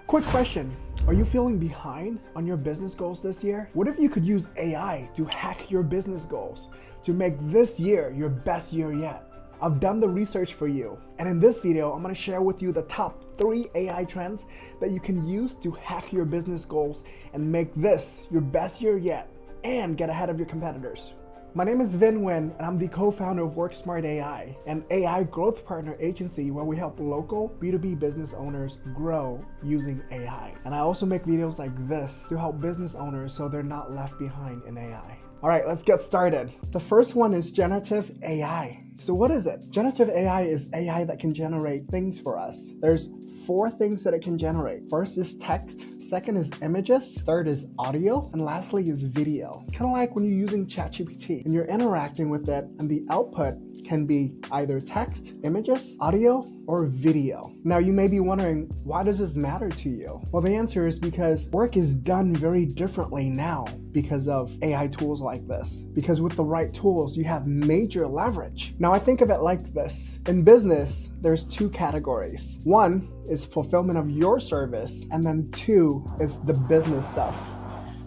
Quick question. Are you feeling behind on your business goals this year? What if you could use AI to hack your business goals to make this year your best year yet? I've done the research for you, and in this video, I'm going to share with you the top 3 AI trends that you can use to hack your business goals and make this your best year yet and get ahead of your competitors. My name is Vin Nguyen, and I'm the co-founder of WorkSmart AI, an AI growth partner agency where we help local B2B business owners grow using AI. And I also make videos like this to help business owners so they're not left behind in AI. All right, let's get started. The first one is generative AI. So what is it? Generative AI is AI that can generate things for us. There's 4 things that it can generate. First is text, second is images, third is audio, and lastly is video. It's kind of like when you're using ChatGPT and you're interacting with it, and the output can be either text, images, audio, or video. Now you may be wondering, why does this matter to you? Well, the answer is because work is done very differently now because of AI tools like this. Because with the right tools, you have major leverage. Now I think of it like this. In business, there's 2 categories. One is fulfillment of your service, and then 2 is the business stuff.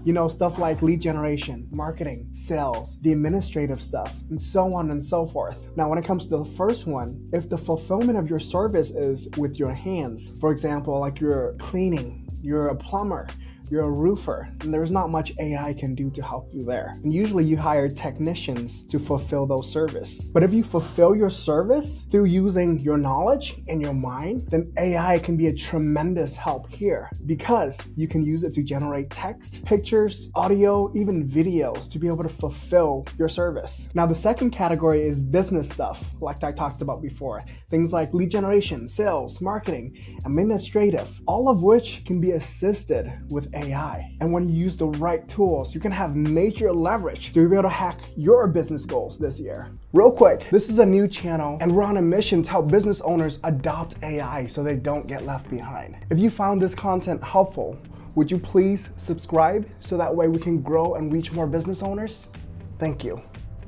You know, stuff like lead generation, marketing, sales, the administrative stuff, and so on and so forth. Now, when it comes to the first one, if the fulfillment of your service is with your hands, for example, like you're cleaning, you're a plumber, you're a roofer, and there's not much AI can do to help you there. And usually you hire technicians to fulfill those service. But if you fulfill your service through using your knowledge and your mind, then AI can be a tremendous help here because you can use it to generate text, pictures, audio, even videos to be able to fulfill your service. Now, the second category is business stuff, like I talked about before. Things like lead generation, sales, marketing, administrative, all of which can be assisted with AI. And when you use the right tools, you can have major leverage to be able to hack your business goals this year. Real quick, this is a new channel and we're on a mission to help business owners adopt AI so they don't get left behind. If you found this content helpful, would you please subscribe so that way we can grow and reach more business owners? Thank you.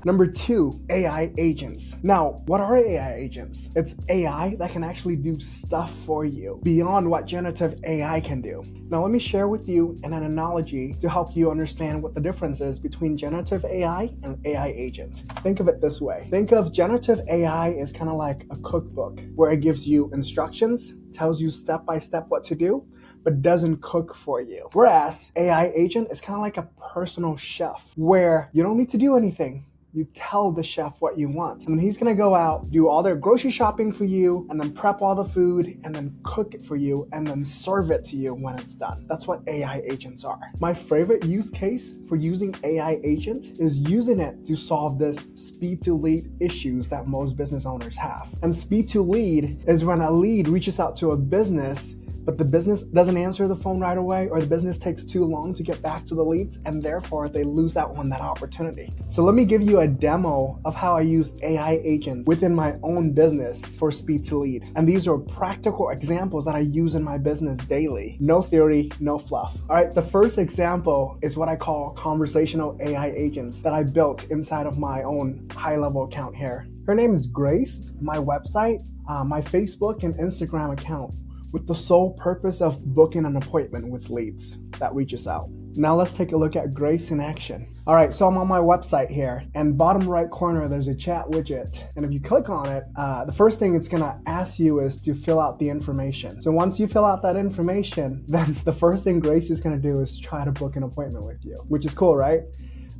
Number 2, AI agents. Now, what are AI agents? It's AI that can actually do stuff for you beyond what generative AI can do. Now, let me share with you an analogy to help you understand what the difference is between generative AI and AI agent. Think of it this way. Think of generative AI as kind of like a cookbook where it gives you instructions, tells you step by step what to do, but doesn't cook for you. Whereas AI agent is kind of like a personal chef where you don't need to do anything. You tell the chef what you want. And he's gonna go out, do all their grocery shopping for you, and then prep all the food, and then cook it for you, and then serve it to you when it's done. That's what AI agents are. My favorite use case for using AI agent is using it to solve this speed to lead issues that most business owners have. And speed to lead is when a lead reaches out to a business but the business doesn't answer the phone right away, or the business takes too long to get back to the leads, and therefore they lose out on that opportunity. So let me give you a demo of how I use AI agents within my own business for speed to lead. And these are practical examples that I use in my business daily. No theory, no fluff. All right, the first example is what I call conversational AI agents that I built inside of my own high-level account here. Her name is Grace. My website, my Facebook and Instagram account, with the sole purpose of booking an appointment with leads that reaches out. Now let's take a look at Grace in action. All right, so I'm on my website here, and bottom right corner, there's a chat widget. And if you click on it, the first thing it's gonna ask you is to fill out the information. So once you fill out that information, then the first thing Grace is gonna do is try to book an appointment with you, which is cool, right?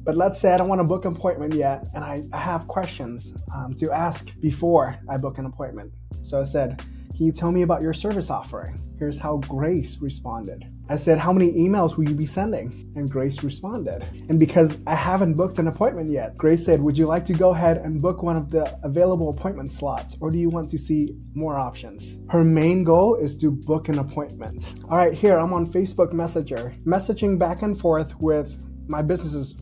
But let's say I don't want to book an appointment yet, and I have questions to ask before I book an appointment. So I said, can you tell me about your service offering? Here's how Grace responded. I said, how many emails will you be sending? And Grace responded. And because I haven't booked an appointment yet, Grace said, would you like to go ahead and book one of the available appointment slots, or do you want to see more options? Her main goal is to book an appointment. All right, here I'm on Facebook Messenger, messaging back and forth with my business's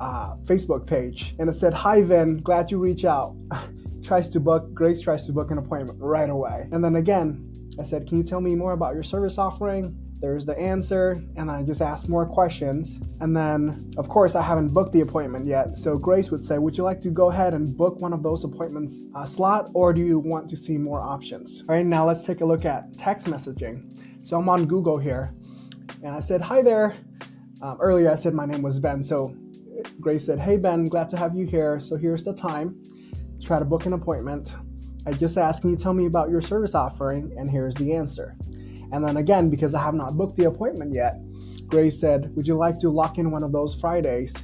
Facebook page. And it said, hi Vin, glad you reach out. Grace tries to book an appointment right away. And then again, I said, can you tell me more about your service offering? There's the answer, and then I just asked more questions. And then, of course, I haven't booked the appointment yet. So Grace would say, would you like to go ahead and book one of those appointments slot, or do you want to see more options? All right, now let's take a look at text messaging. So I'm on Google here, And I said, hi there. Earlier I said my name was Ben. So Grace said, hey Ben, glad to have you here. So here's the time. Try to book an appointment. I just asked, can you tell me about your service offering? And here's the answer. And then again, because I have not booked the appointment yet, Grace said, would you like to lock in one of those Fridays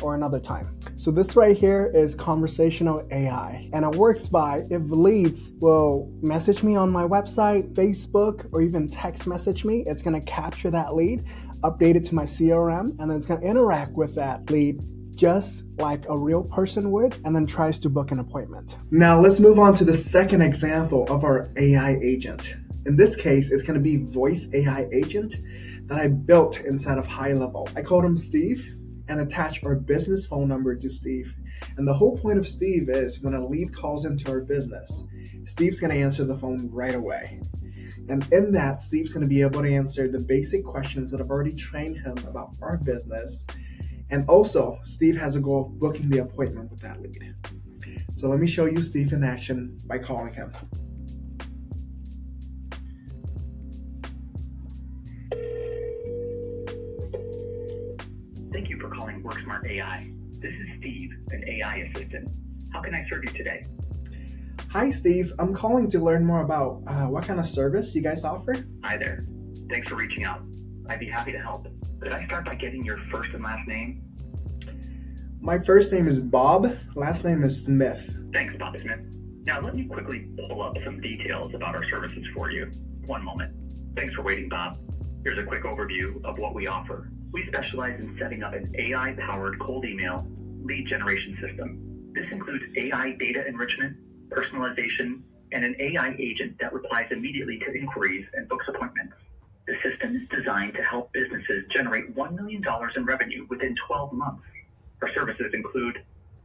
or another time? So this right here is conversational AI, and it works by if leads will message me on my website, Facebook, or even text message me, it's going to capture that lead, update it to my CRM, and then it's going to interact with that lead just like a real person would, and then tries to book an appointment. Now let's move on to the second example of our AI agent. In this case, it's going to be voice AI agent that I built inside of High Level. I called him Steve and attached our business phone number to Steve. And the whole point of Steve is when a lead calls into our business, Steve's going to answer the phone right away. And in that, Steve's going to be able to answer the basic questions that I've already trained him about our business. And also, Steve has a goal of booking the appointment with that lead. So let me show you Steve in action by calling him. Thank you for calling WorkSmart AI. This is Steve, an AI assistant. How can I serve you today? Hi, Steve. I'm calling to learn more about what kind of service you guys offer. Hi there. Thanks for reaching out. I'd be happy to help. Could I start by getting your first and last name? My first name is Bob. Last name is Smith. Thanks, Bob Smith. Now let me quickly pull up some details about our services for you. One moment. Thanks for waiting, Bob. Here's a quick overview of what we offer. We specialize in setting up an AI-powered cold email lead generation system. This includes AI data enrichment, personalization, and an AI agent that replies immediately to inquiries and books appointments. The system is designed to help businesses generate $1 million in revenue within 12 months. Our services include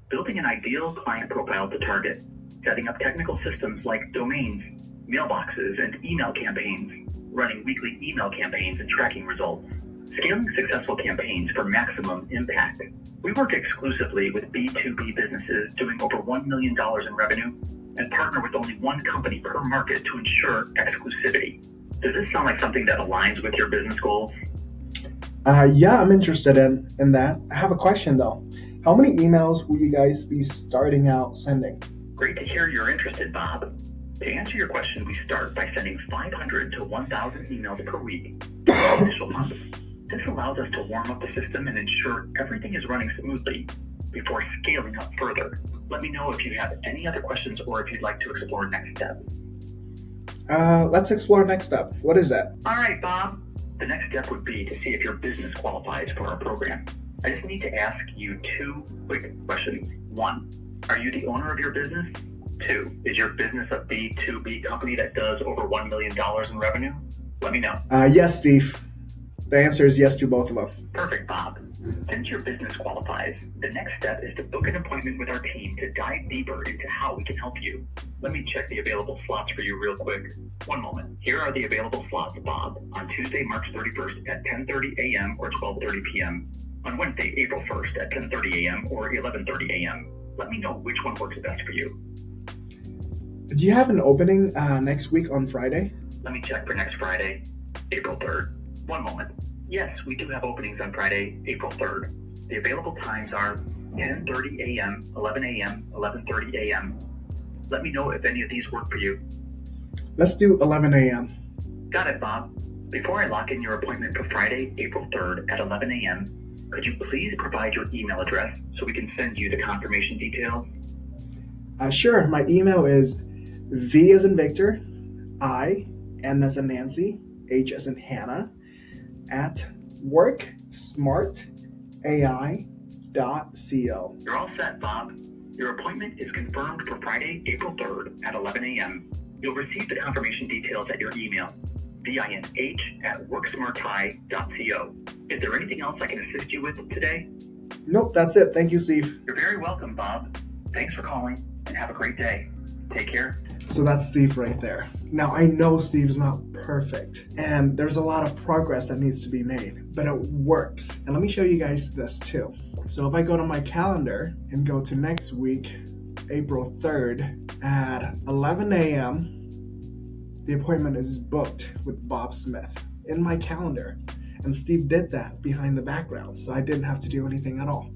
building an ideal client profile to target, setting up technical systems like domains, mailboxes, and email campaigns, running weekly email campaigns and tracking results, scaling successful campaigns for maximum impact. We work exclusively with B2B businesses doing over $1 million in revenue and partner with only one company per market to ensure exclusivity. Does this sound like something that aligns with your business goals? Yeah, I'm interested in that. I have a question though. How many emails will you guys be starting out sending? Great to hear you're interested, Bob. To answer your question, we start by sending 500 to 1,000 emails per week in the initial month. This allows us to warm up the system and ensure everything is running smoothly before scaling up further. Let me know if you have any other questions or if you'd like to explore next step. Let's explore next step. What is that? All right, Bob. The next step would be to see if your business qualifies for our program. I just need to ask you two quick questions. 1, are you the owner of your business? 2, is your business a B2B company that does over $1 million in revenue? Let me know. Yes, Steve. The answer is yes to both of them. Perfect, Bob. Since your business qualifies, the next step is to book an appointment with our team to dive deeper into how we can help you. Let me check the available slots for you real quick. One moment. Here are the available slots, Bob, on Tuesday, March 31st at 10:30 a.m. or 12:30 p.m. On Wednesday, April 1st at 10:30 a.m. or 11:30 a.m. Let me know which one works best for you. Do you have an opening next week on Friday? Let me check for next Friday, April 3rd. One moment. Yes, we do have openings on Friday, April 3rd. The available times are 10:30 a.m., 11 a.m., 11:30 a.m. Let me know if any of these work for you. Let's do 11 a.m. Got it, Bob. Before I lock in your appointment for Friday, April 3rd at 11 a.m., could you please provide your email address so we can send you the confirmation details? Sure. My email is V as in Victor, I, N as in Nancy, H as in Hannah, at worksmartai.co. You're all set, Bob. Your appointment is confirmed for Friday, April 3rd at 11 a.m. You'll receive the confirmation details at your email, VINH@worksmartai.co. Is there anything else I can assist you with today? Nope, that's it. Thank you, Steve. You're very welcome, Bob. Thanks for calling and have a great day. Take care. So that's Steve right there. Now, I know Steve's not perfect, and there's a lot of progress that needs to be made, but it works. And let me show you guys this too. So if I go to my calendar and go to next week, April 3rd at 11 a.m., the appointment is booked with Bob Smith. in my calendar. And Steve did that behind the background, so I didn't have to do anything at all.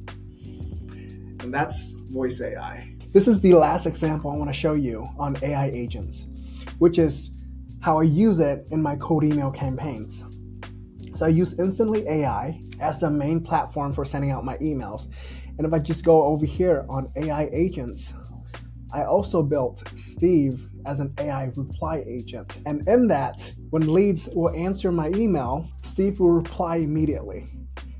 And that's voice AI. This is the last example I want to show you on AI agents, which is how I use it in my cold email campaigns. So I use Instantly AI as the main platform for sending out my emails. And if I just go over here on AI agents, I also built Steve as an AI reply agent. And in that, when leads will answer my email, Steve will reply immediately.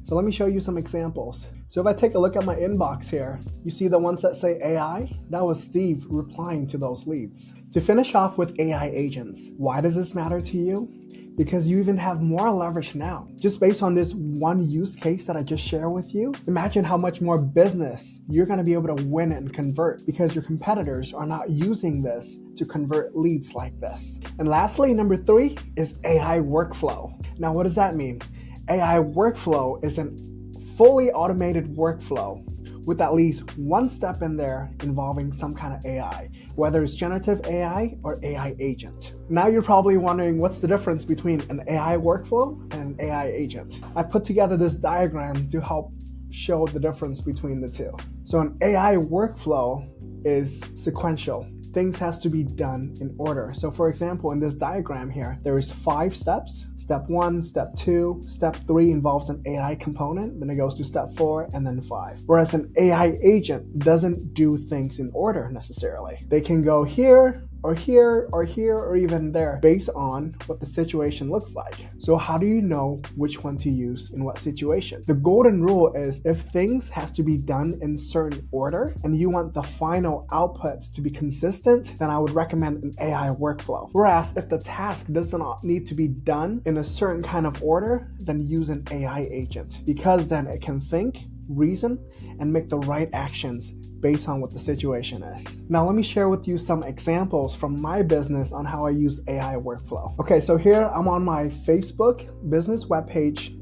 So let me show you some examples. So if I take a look at my inbox here, you see the ones that say AI? That was Steve replying to those leads. To finish off with AI agents, why does this matter to you? Because you even have more leverage now. Just based on this one use case that I just shared with you, imagine how much more business you're gonna be able to win and convert because your competitors are not using this to convert leads like this. And lastly, number 3 is AI workflow. Now, what does that mean? AI workflow is a fully automated workflow with at least one step in there involving some kind of AI, whether it's generative AI or AI agent. Now you're probably wondering what's the difference between an AI workflow and an AI agent. I put together this diagram to help show the difference between the two. So an AI workflow is sequential. Things has to be done in order. So for example, in this diagram here, there is 5 steps. Step 1, step 2, step 3 involves an AI component, then it goes to step 4 and then 5. Whereas an AI agent doesn't do things in order necessarily. They can go here, or here, or here, or even there, based on what the situation looks like. So how do you know which one to use in what situation? The golden rule is if things have to be done in certain order and you want the final output to be consistent, then I would recommend an AI workflow. Whereas if the task does not need to be done in a certain kind of order, then use an AI agent, because then it can think, reason, and make the right actions based on what the situation is. Now let me share with you some examples from my business on how I use AI workflow. Okay, so here I'm on my Facebook business webpage,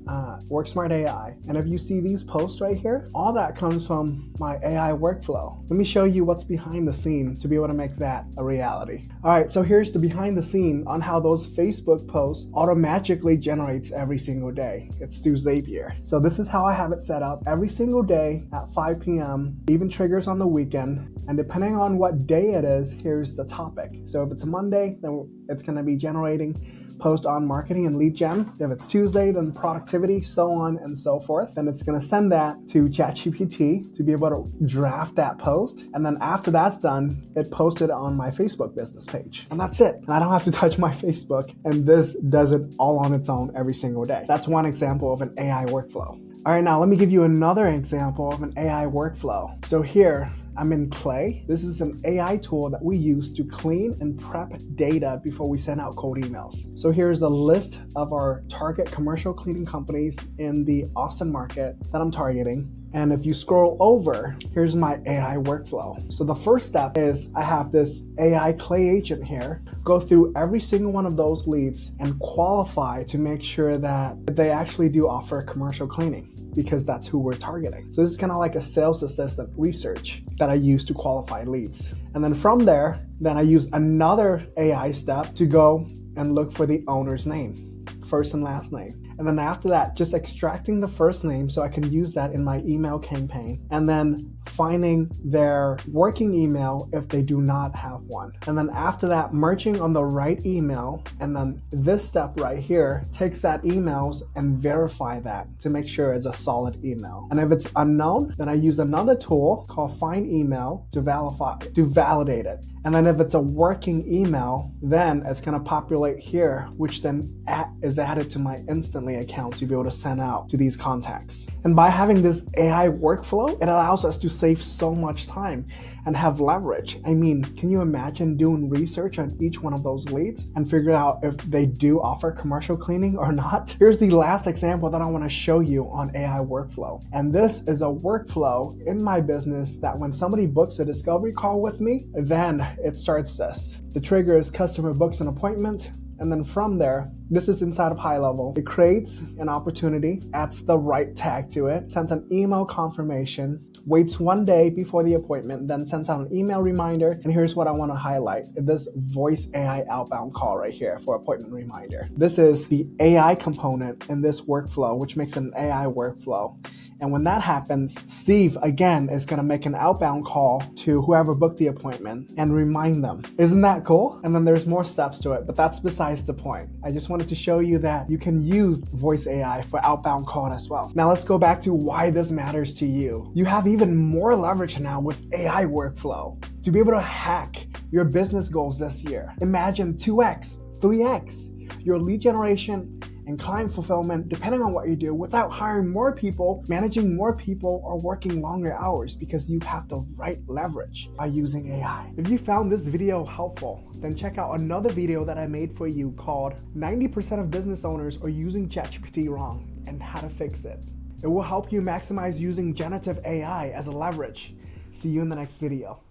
WorkSmart AI. And if you see these posts right here, all that comes from my AI workflow. Let me show you what's behind the scene to be able to make that a reality. All right, so here's the behind the scene on how those Facebook posts automatically generates every single day. It's through Zapier. So this is how I have it set up every single day at 5 p.m., even triggers on the weekend. And depending on what day it is, here's the topic. So if it's a Monday, then it's gonna be generating post on marketing and lead gen. If it's Tuesday, then productivity, so on and so forth. Then it's gonna send that to ChatGPT to be able to draft that post. And then after that's done, it posted on my Facebook business page. And that's it. And I don't have to touch my Facebook. And this does it all on its own every single day. That's one example of an AI workflow. All right, now let me give you another example of an AI workflow. So here, I'm in Clay. This is an AI tool that we use to clean and prep data before we send out cold emails. So here's a list of our target commercial cleaning companies in the Austin market that I'm targeting. And if you scroll over, here's my AI workflow. So the first step is I have this AI Clay agent here, go through every single one of those leads and qualify to make sure that they actually do offer commercial cleaning, because that's who we're targeting. So this is kind of like a sales assistant research that I use to qualify leads. And then from there, then I use another AI step to go and look for the owner's name, first and last name. And then after that, just extracting the first name so I can use that in my email campaign. And then finding their working email if they do not have one. And then after that, merging on the right email. And then this step right here takes that emails and verify that to make sure it's a solid email. And if it's unknown, then I use another tool called Find Email to validate it. And then if it's a working email, then it's gonna populate here, which then is added to my Instantly account to be able to send out to these contacts. And by having this AI workflow, it allows us to save so much time and have leverage. I mean, can you imagine doing research on each one of those leads and figure out if they do offer commercial cleaning or not? Here's the last example that I want to show you on AI workflow. And this is a workflow in my business that when somebody books a discovery call with me, then it starts this. The trigger is customer books an appointment. And then from there, this is inside of high level. It creates an opportunity, adds the right tag to it, sends an email confirmation, waits 1 day before the appointment, then sends out an email reminder. And here's what I want to highlight: this voice AI outbound call right here for appointment reminder. This is the AI component in this workflow, which makes it an AI workflow. And when that happens, Steve, again, is going to make an outbound call to whoever booked the appointment and remind them. Isn't that cool? And then there's more steps to it, but that's besides the point. I just wanted to show you that you can use voice AI for outbound call as well. Now let's go back to why this matters to you. You have even more leverage now with AI workflow to be able to hack your business goals this year. Imagine 2x, 3x your lead generation and client fulfillment, depending on what you do, without hiring more people, managing more people, or working longer hours, because you have the right leverage by using AI. If you found this video helpful, then check out another video that I made for you called 90% of business owners are using ChatGPT wrong and how to fix it. It will help you maximize using generative AI as a leverage. See you in the next video.